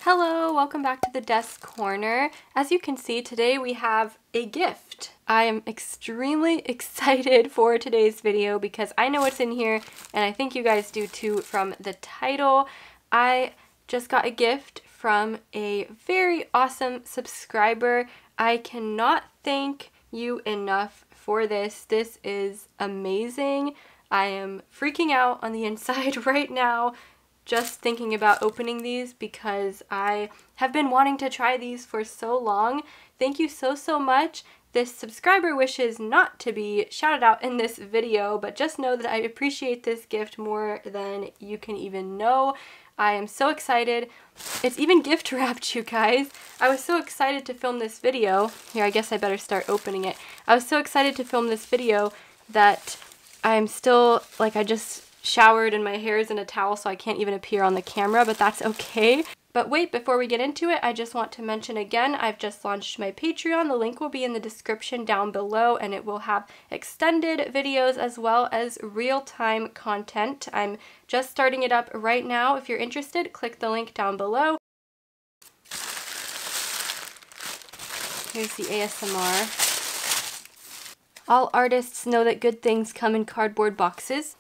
Hello, welcome back to the desk corner. As you can see, today we have a gift. I am extremely excited for today's video because I know what's in here and I think you guys do too from the title. I just got a gift from a very awesome subscriber. I cannot thank you enough for this. This is amazing. I am freaking out on the inside right now just thinking about opening these because I have been wanting to try these for so long. Thank you so much. This subscriber wishes not to be shouted out in this video, but just know that I appreciate this gift more than you can even know. I am so excited. It's even gift wrapped, you guys. I was so excited to film this video. Here, I guess I better start opening it. I was so excited to film this video that I'm still, I just showered and my hair is in a towel, so I can't even appear on the camera, but that's okay. But wait, before we get into it, I just want to mention again, I've just launched my Patreon. The link will be in the description down below, and it will have extended videos as well as real-time content. I'm just starting it up right now. If you're interested, click the link down below. Here's the ASMR. All artists know that good things come in cardboard boxes.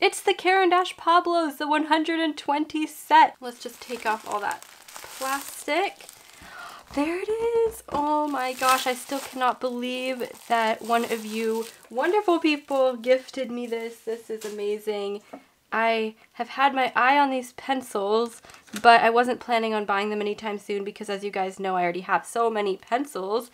It's the Caran Pablos, the 120 set. Let's just take off all that plastic. There it is. Oh my gosh, I still cannot believe that one of you wonderful people gifted me this. This is amazing. I have had my eye on these pencils, but I wasn't planning on buying them anytime soon because, as you guys know, I already have so many pencils.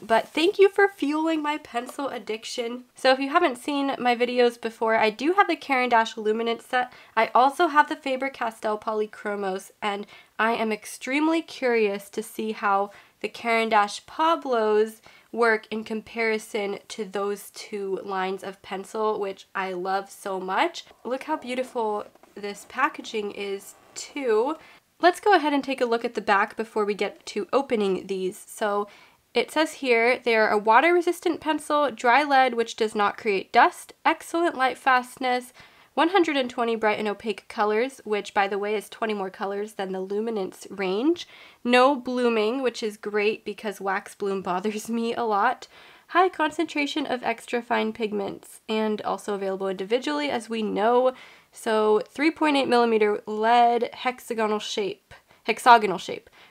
But thank you for fueling my pencil addiction. So if you haven't seen my videos before, I do have the Caran Luminance set. I also have the Faber Castell Polychromos, and I am extremely curious to see how the Caran Pablos work in comparison to those two lines of pencil, which I love so much. Look how beautiful this packaging is too. Let's go ahead and take a look at the back before we get to opening these. So it says here, they're a water-resistant pencil, dry lead which does not create dust, excellent light fastness, 120 bright and opaque colors, which by the way is 20 more colors than the Luminance range, no blooming, which is great because wax bloom bothers me a lot, high concentration of extra fine pigments, and also available individually as we know, so 3.8mm lead hexagonal shape.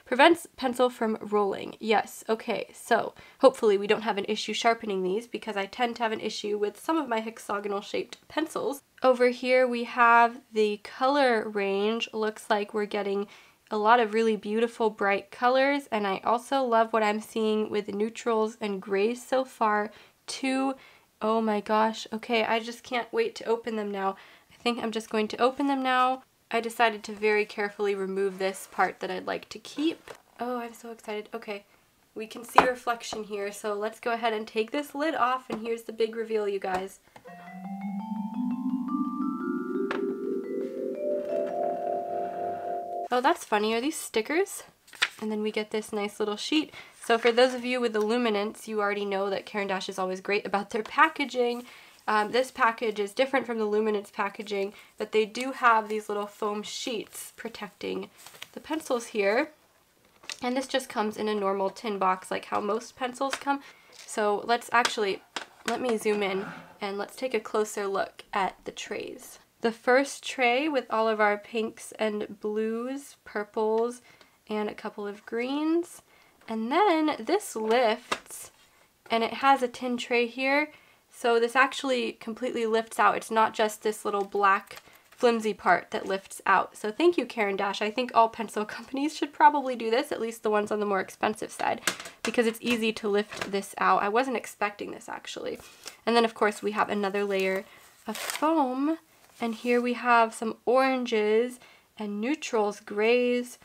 Prevents pencil from rolling. Yes, okay, so hopefully we don't have an issue sharpening these because I tend to have an issue with some of my hexagonal shaped pencils. Over here we have the color range. Looks like we're getting a lot of really beautiful bright colors, and I also love what I'm seeing with neutrals and grays so far too. Oh my gosh, okay, I just can't wait to open them now. I think I'm just going to open them now. I decided to very carefully remove this part that I'd like to keep. Oh, I'm so excited. Okay, we can see reflection here, so let's go ahead and take this lid off, and here's the big reveal, you guys. Oh, that's funny. Are these stickers? And then we get this nice little sheet. So for those of you with the Luminance, you already know that Caran is always great about their packaging. This package is different from the Luminance packaging, but they do have these little foam sheets protecting the pencils here. And this just comes in a normal tin box like how most pencils come. So let me zoom in and let's take a closer look at the trays. The first tray with all of our pinks and blues, purples, and a couple of greens. And then this lifts, and it has a tin tray here. So this actually completely lifts out. It's not just this little black flimsy part that lifts out. So thank you, Caran. I think all pencil companies should probably do this, at least the ones on the more expensive side, because it's easy to lift this out. I wasn't expecting this actually. And then of course we have another layer of foam, and here we have some oranges and neutrals, grays.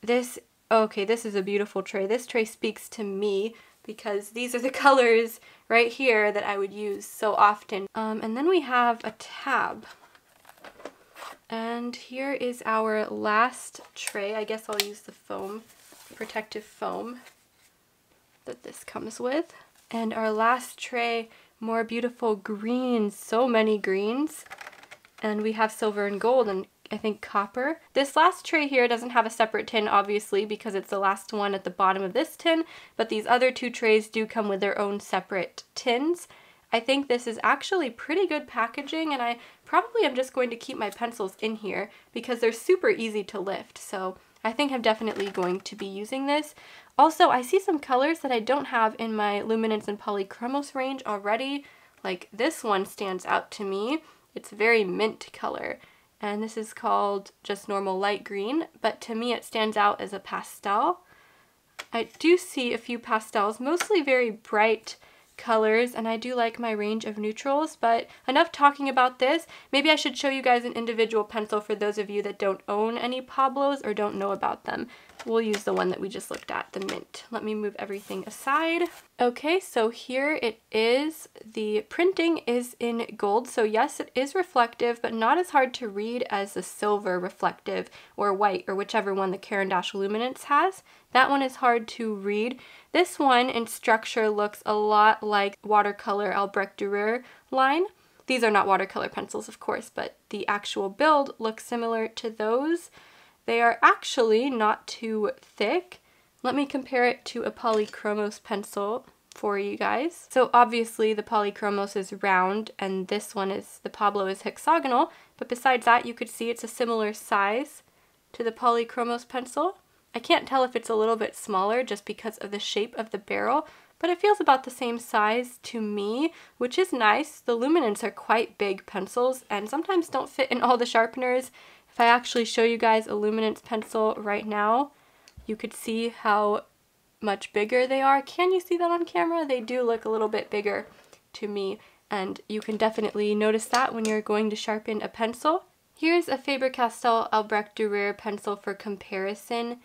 This is a beautiful tray. This tray speaks to me because these are the colors right here that I would use so often. And then we have a tab. And here is our last tray. I guess I'll use the foam, protective foam that this comes with. And our last tray more beautiful greens, so many greens. And we have silver and gold and I think copper. This last tray here doesn't have a separate tin, obviously, because it's the last one at the bottom of this tin, but these other two trays do come with their own separate tins. I think this is actually pretty good packaging, and I probably am just going to keep my pencils in here because they're super easy to lift, so I think I'm definitely going to be using this. Also, I see some colors that I don't have in my Luminance and Polychromos range already. Like this one stands out to me. It's a very mint color, and this is called just normal light green, but to me it stands out as a pastel. I do see a few pastels, mostly very bright colors, and I do like my range of neutrals, but enough talking about this. Maybe I should show you guys an individual pencil for those of you that don't own any Pablos or don't know about them. We'll use the one that we just looked at, the mint. Let me move everything aside. Okay, so here it is. The printing is in gold, so yes, it is reflective, but not as hard to read as the silver reflective or white, or whichever one the Caran Luminance has. That one is hard to read. This one in structure looks a lot like watercolor Albrecht Dürer line. These are not watercolor pencils, of course, but the actual build looks similar to those. They are actually not too thick. Let me compare it to a Polychromos pencil for you guys. So obviously the Polychromos is round and this one is, the Pablo is hexagonal, but besides that you could see it's a similar size to the Polychromos pencil. I can't tell if it's a little bit smaller just because of the shape of the barrel, but it feels about the same size to me, which is nice. The Luminance are quite big pencils and sometimes don't fit in all the sharpeners. If I actually show you guys a Luminance pencil right now, you could see how much bigger they are. Can you see that on camera? They do look a little bit bigger to me, and you can definitely notice that when you're going to sharpen a pencil. Here's a Faber Castell Albrecht Dürer pencil for comparison.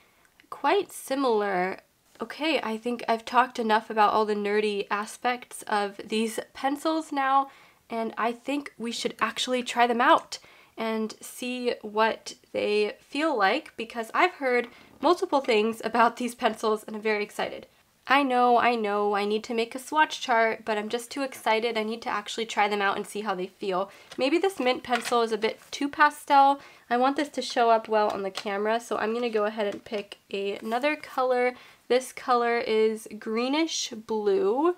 Quite similar. Okay, I think I've talked enough about all the nerdy aspects of these pencils now, and I think we should actually try them out and see what they feel like, because I've heard multiple things about these pencils and I'm very excited. I know, I need to make a swatch chart, but I'm just too excited. I need to actually try them out and see how they feel. Maybe this mint pencil is a bit too pastel. I want this to show up well on the camera, so I'm going to go ahead and pick another color. This color is greenish blue.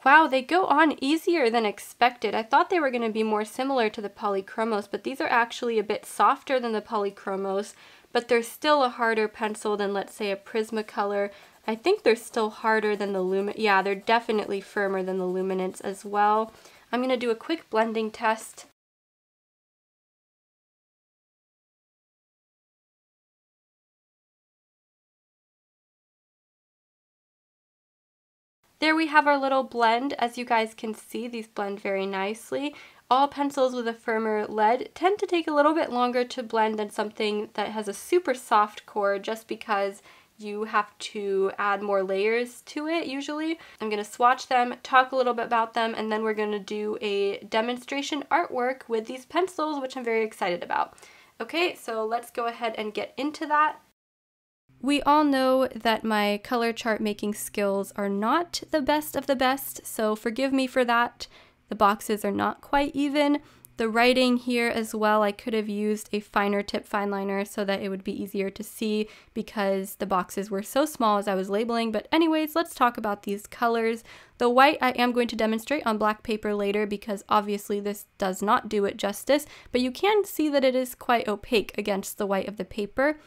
Wow, they go on easier than expected. I thought they were going to be more similar to the Polychromos, but these are actually a bit softer than the Polychromos, but they're still a harder pencil than, let's say, a Prismacolor. I think they're still harder than the Luminance. Yeah, they're definitely firmer than the Luminance as well. I'm going to do a quick blending test. There we have our little blend. As you guys can see, these blend very nicely. All pencils with a firmer lead tend to take a little bit longer to blend than something that has a super soft core, just because you have to add more layers to it usually. I'm going to swatch them, talk a little bit about them, and then we're going to do a demonstration artwork with these pencils, which I'm very excited about. Okay, so let's go ahead and get into that. We all know that my color chart making skills are not the best of the best, so forgive me for that. The boxes are not quite even. The writing here as well, I could have used a finer tip fine liner so that it would be easier to see because the boxes were so small as I was labeling. But anyways, let's talk about these colors. The white I am going to demonstrate on black paper later because obviously this does not do it justice, but you can see that it is quite opaque against the white of the paper.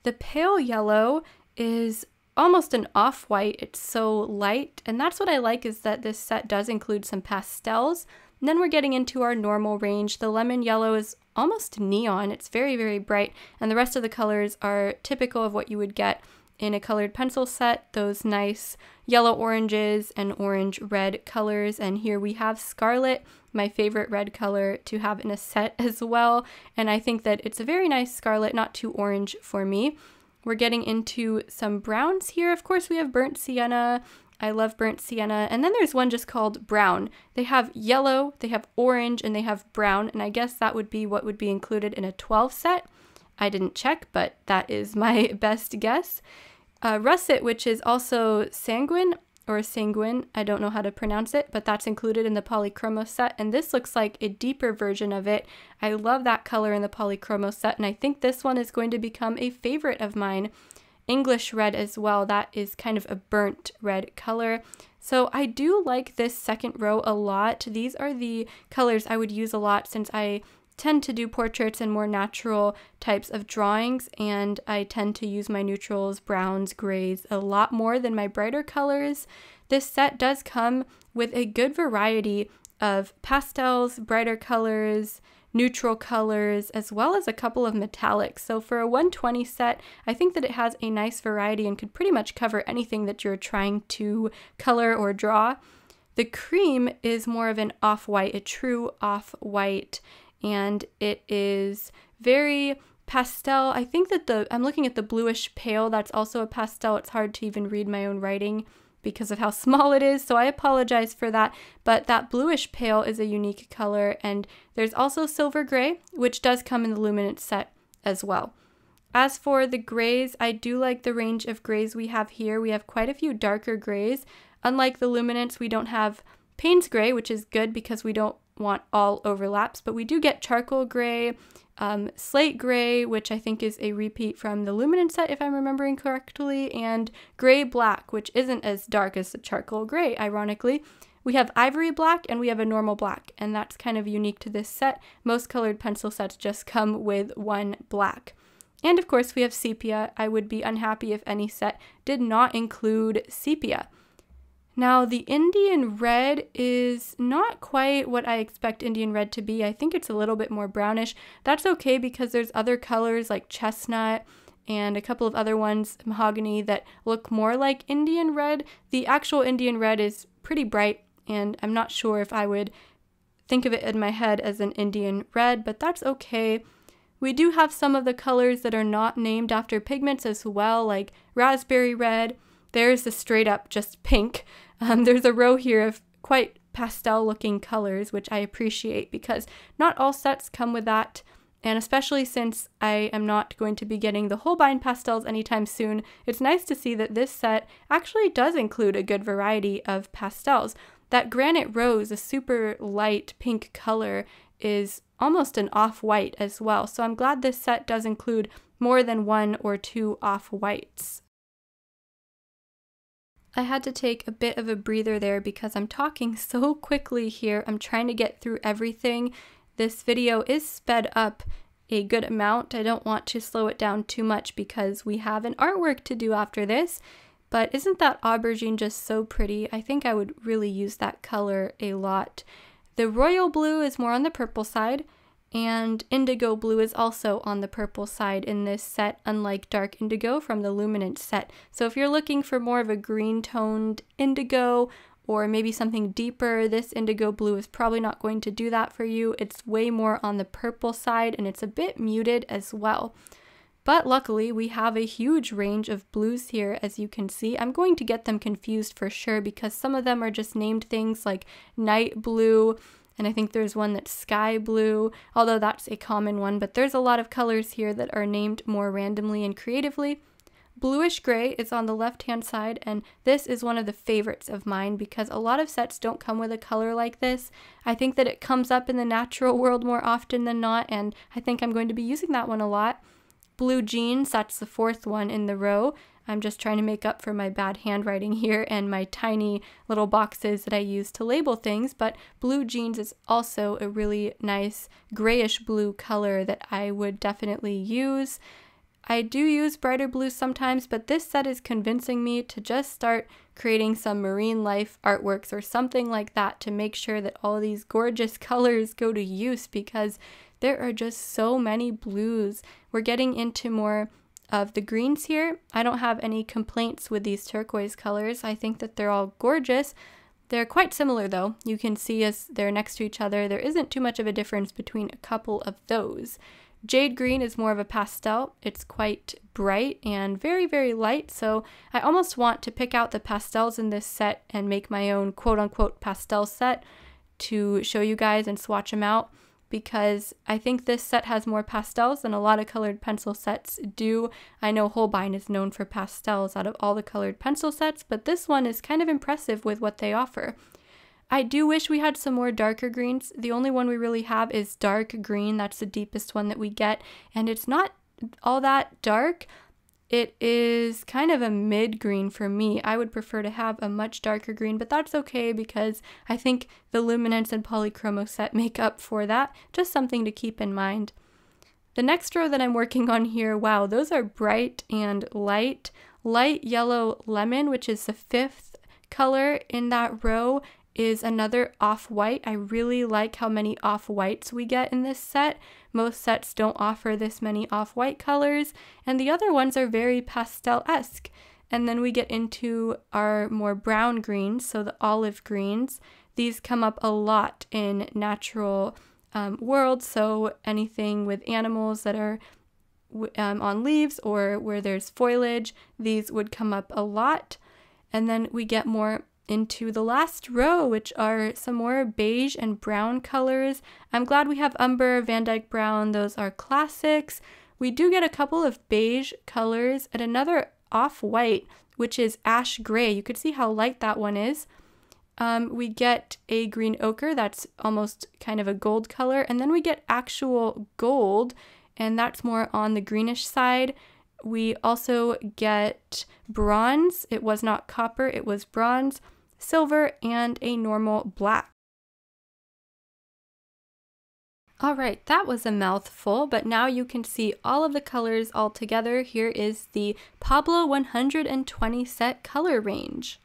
The pale yellow is almost an off-white. It's so light, and that's what I like, is that this set does include some pastels. And then we're getting into our normal range. The lemon yellow is almost neon. It's very, very bright, and the rest of the colors are typical of what you would get in a colored pencil set, those nice yellow oranges and orange red colors. And here we have scarlet, my favorite red color to have in a set as well. And I think that it's a very nice scarlet, not too orange for me. We're getting into some browns here. Of course, we have burnt sienna. I love burnt sienna. And then there's one just called brown. They have yellow, they have orange, and they have brown. And I guess that would be what would be included in a 12 set. I didn't check, but that is my best guess. Russet, which is also sanguine or Sanguine, I don't know how to pronounce it, but that's included in the Polychromos set, and this looks like a deeper version of it. I love that color in the Polychromos set, and I think this one is going to become a favorite of mine. English red as well, that is kind of a burnt red color. So I do like this second row a lot. These are the colors I would use a lot since I tend to do portraits and more natural types of drawings, and I tend to use my neutrals, browns, grays a lot more than my brighter colors. This set does come with a good variety of pastels, brighter colors, neutral colors, as well as a couple of metallics. So for a 120 set, I think that it has a nice variety and could pretty much cover anything that you're trying to color or draw. The cream is more of an off-white, a true off-white, and it is very pastel. I think that I'm looking at the bluish pale, that's also a pastel. It's hard to even read my own writing because of how small it is, so I apologize for that, but that bluish pale is a unique color, and there's also silver gray, which does come in the Luminance set as well. As for the grays, I do like the range of grays we have here. We have quite a few darker grays. Unlike the Luminance, we don't have Payne's gray, which is good because we don't want all overlaps, but we do get charcoal gray, slate gray, which I think is a repeat from the Luminance set if I'm remembering correctly, and gray black, which isn't as dark as the charcoal gray, ironically. We have ivory black and we have a normal black, and that's kind of unique to this set. Most colored pencil sets just come with one black. And of course we have sepia. I would be unhappy if any set did not include sepia. Now, the Indian red is not quite what I expect Indian red to be. I think it's a little bit more brownish. That's okay because there's other colors like chestnut and a couple of other ones, mahogany, that look more like Indian red. The actual Indian red is pretty bright, and I'm not sure if I would think of it in my head as an Indian red, but that's okay. We do have some of the colors that are not named after pigments as well, like raspberry red. There's the straight up just pink. There's a row here of quite pastel looking colors, which I appreciate because not all sets come with that. And especially since I am not going to be getting the Holbein pastels anytime soon, it's nice to see that this set actually does include a good variety of pastels. That Granite Rose, a super light pink color, is almost an off-white as well. So I'm glad this set does include more than one or two off-whites. I had to take a bit of a breather there because I'm talking so quickly here. I'm trying to get through everything. This video is sped up a good amount. I don't want to slow it down too much because we have an artwork to do after this. But isn't that aubergine just so pretty? I think I would really use that color a lot. The royal blue is more on the purple side, and indigo blue is also on the purple side in this set, unlike dark indigo from the Luminance set. So if you're looking for more of a green toned indigo or maybe something deeper, this indigo blue is probably not going to do that for you. It's way more on the purple side and it's a bit muted as well. But luckily we have a huge range of blues here, as you can see. I'm going to get them confused for sure because some of them are just named things like night blue, and I think there's one that's sky blue, although that's a common one, but there's a lot of colors here that are named more randomly and creatively. Bluish gray is on the left-hand side, and this is one of the favorites of mine because a lot of sets don't come with a color like this. I think that it comes up in the natural world more often than not, and I think I'm going to be using that one a lot. Blue jeans, that's the fourth one in the row. I'm just trying to make up for my bad handwriting here and my tiny little boxes that I use to label things, but blue jeans is also a really nice grayish blue color that I would definitely use. I do use brighter blues sometimes, but this set is convincing me to just start creating some marine life artworks or something like that to make sure that all of these gorgeous colors go to use because there are just so many blues. We're getting into more of the greens here. I don't have any complaints with these turquoise colors. I think that they're all gorgeous. They're quite similar though. You can see as they're next to each other, there isn't too much of a difference between a couple of those. Jade green is more of a pastel. It's quite bright and very, very light, so I almost want to pick out the pastels in this set and make my own quote-unquote pastel set to show you guys and swatch them out. because I think this set has more pastels than a lot of colored pencil sets do. I know Holbein is known for pastels out of all the colored pencil sets, but this one is kind of impressive with what they offer. I do wish we had some more darker greens. The only one we really have is dark green. That's the deepest one that we get, and it's not all that dark. It is kind of a mid-green for me. I would prefer to have a much darker green, but that's okay because I think the Luminance and Polychromos set make up for that. Just something to keep in mind. The next row that I'm working on here, wow, those are bright and light. Light yellow lemon, which is the 5th color in that row, is another off-white. I really like how many off-whites we get in this set. Most sets don't offer this many off-white colors, and the other ones are very pastel-esque. And then we get into our more brown greens, so the olive greens. These come up a lot in natural world, so anything with animals that are on leaves or where there's foliage, these would come up a lot. And then we get more into the last row, which are some more beige and brown colors. I'm glad we have umber, Van Dyke brown, those are classics. We do get a couple of beige colors and another off-white, which is ash gray. You could see how light that one is. We get a green ochre, that's almost kind of a gold color, and then we get actual gold, and that's more on the greenish side. We also get bronze. It was not copper, it was bronze, silver, and a normal black. Alright, that was a mouthful, but now you can see all of the colors all together. Here is the Pablo 120 set color range.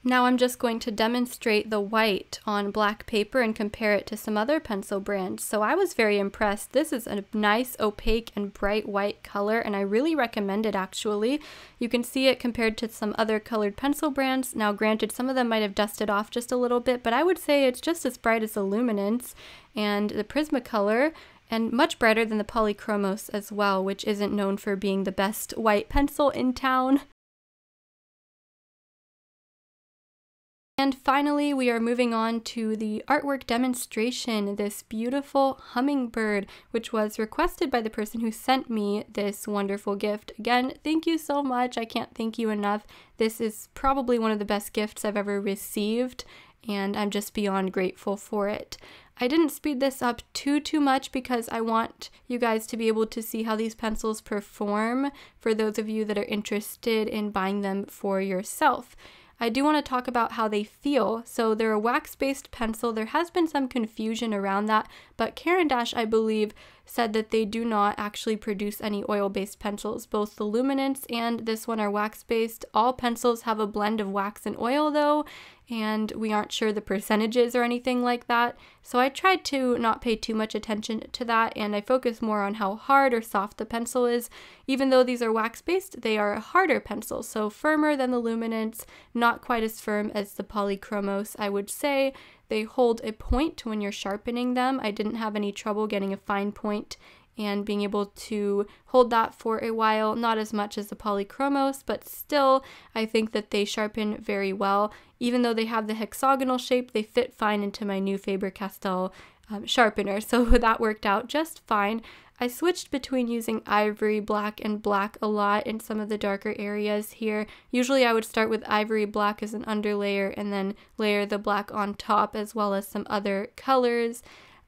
Now I'm just going to demonstrate the white on black paper and compare it to some other pencil brands. So I was very impressed. This is a nice opaque and bright white color, and I really recommend it actually. You can see it compared to some other colored pencil brands. Now granted, some of them might have dusted off just a little bit, but I would say it's just as bright as the Luminance and the Prismacolor, and much brighter than the Polychromos as well, which isn't known for being the best white pencil in town. And finally, we are moving on to the artwork demonstration, this beautiful hummingbird, which was requested by the person who sent me this wonderful gift. Again, thank you so much. I can't thank you enough. This is probably one of the best gifts I've ever received, and I'm just beyond grateful for it. I didn't speed this up too much because I want you guys to be able to see how these pencils perform for those of you that are interested in buying them for yourself. I do want to talk about how they feel. So they're a wax-based pencil. There has been some confusion around that, but Caran, I believe, said that they do not actually produce any oil-based pencils. Both the Luminance and this one are wax-based. All pencils have a blend of wax and oil though, and we aren't sure the percentages or anything like that. So I tried to not pay too much attention to that, and I focus more on how hard or soft the pencil is. Even though these are wax-based, they are a harder pencil, so firmer than the Luminance, not quite as firm as the Polychromos, I would say. They hold a point when you're sharpening them. I didn't have any trouble getting a fine point and being able to hold that for a while. Not as much as the Polychromos, but still I think that they sharpen very well. Even though they have the hexagonal shape, they fit fine into my new Faber Castell sharpener, so that worked out just fine. I switched between using ivory, black, and black a lot in some of the darker areas here. Usually I would start with ivory black as an underlayer and then layer the black on top, as well as some other colors.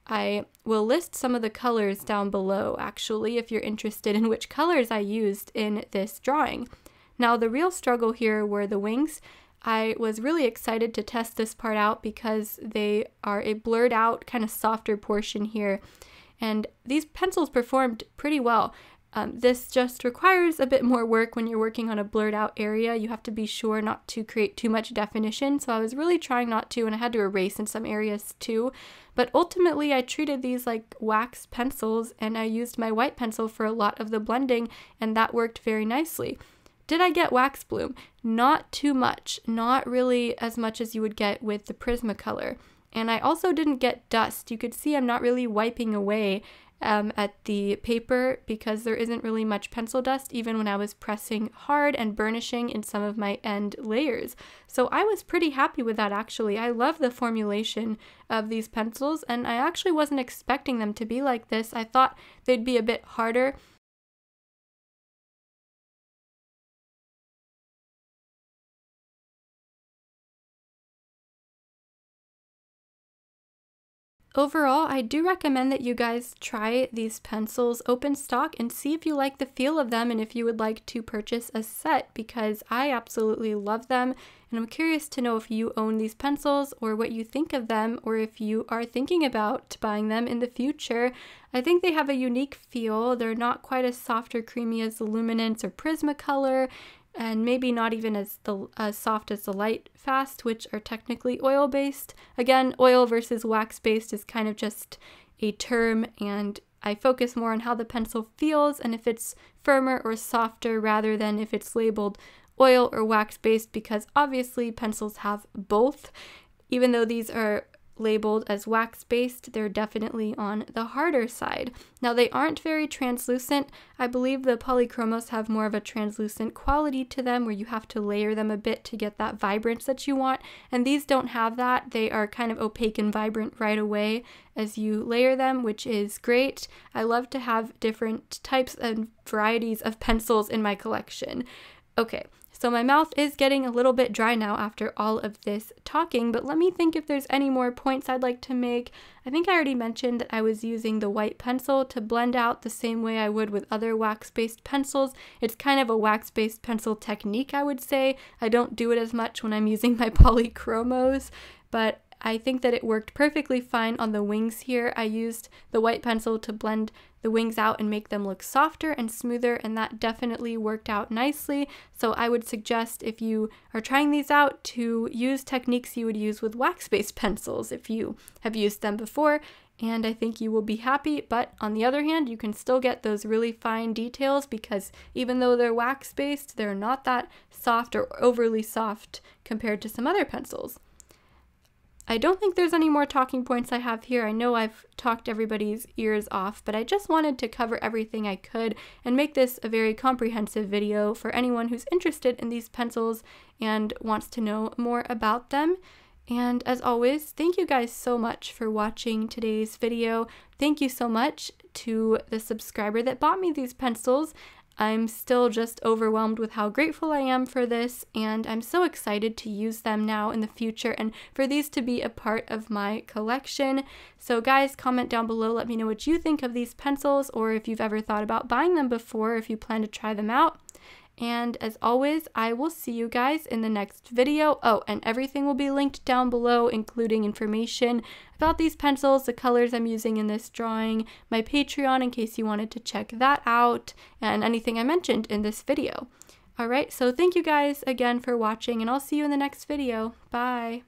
I will list some of the colors down below actually if you're interested in which colors I used in this drawing. Now the real struggle here were the wings. I was really excited to test this part out because they are a blurred out kind of softer portion here, and these pencils performed pretty well. This just requires a bit more work when you're working on a blurred out area. You have to be sure not to create too much definition, so I was really trying not to, and I had to erase in some areas too. But ultimately I treated these like wax pencils, and I used my white pencil for a lot of the blending, and that worked very nicely. Did I get wax bloom? Not too much, not really as much as you would get with the Prismacolor. And I also didn't get dust. You could see I'm not really wiping away at the paper because there isn't really much pencil dust even when I was pressing hard and burnishing in some of my end layers. So I was pretty happy with that actually. I love the formulation of these pencils and I actually wasn't expecting them to be like this. I thought they'd be a bit harder. Overall, I do recommend that you guys try these pencils open stock and see if you like the feel of them and if you would like to purchase a set, because I absolutely love them and I'm curious to know if you own these pencils or what you think of them or if you are thinking about buying them in the future. I think they have a unique feel. They're not quite as soft or creamy as the Luminance or Prismacolor, and maybe not even as soft as the Light Fast, which are technically oil-based. Again, oil versus wax-based is kind of just a term, and I focus more on how the pencil feels and if it's firmer or softer rather than if it's labeled oil or wax-based, because obviously pencils have both. Even though these are labeled as wax-based, they're definitely on the harder side. Now they aren't very translucent. I believe the Polychromos have more of a translucent quality to them where you have to layer them a bit to get that vibrance that you want, and these don't have that. They are kind of opaque and vibrant right away as you layer them, which is great. I love to have different types and varieties of pencils in my collection. Okay, so my mouth is getting a little bit dry now after all of this talking, but let me think if there's any more points I'd like to make. I think I already mentioned that I was using the white pencil to blend out the same way I would with other wax-based pencils. It's kind of a wax-based pencil technique, I would say. I don't do it as much when I'm using my Polychromos, but I think that it worked perfectly fine on the wings here. I used the white pencil to blend the wings out and make them look softer and smoother, and that definitely worked out nicely. So I would suggest, if you are trying these out, to use techniques you would use with wax-based pencils if you have used them before, and I think you will be happy. But on the other hand, you can still get those really fine details because even though they're wax-based, they're not that soft or overly soft compared to some other pencils. I don't think there's any more talking points I have here. I know I've talked everybody's ears off, but I just wanted to cover everything I could and make this a very comprehensive video for anyone who's interested in these pencils and wants to know more about them. And as always, thank you guys so much for watching today's video. Thank you so much to the subscriber that bought me these pencils. I'm still just overwhelmed with how grateful I am for this, and I'm so excited to use them now in the future and for these to be a part of my collection. So guys, comment down below, let me know what you think of these pencils, or if you've ever thought about buying them before, if you plan to try them out. And as always, I will see you guys in the next video. Oh, and everything will be linked down below, including information about these pencils, the colors I'm using in this drawing, my Patreon in case you wanted to check that out, and anything I mentioned in this video. Alright, so thank you guys again for watching, and I'll see you in the next video. Bye!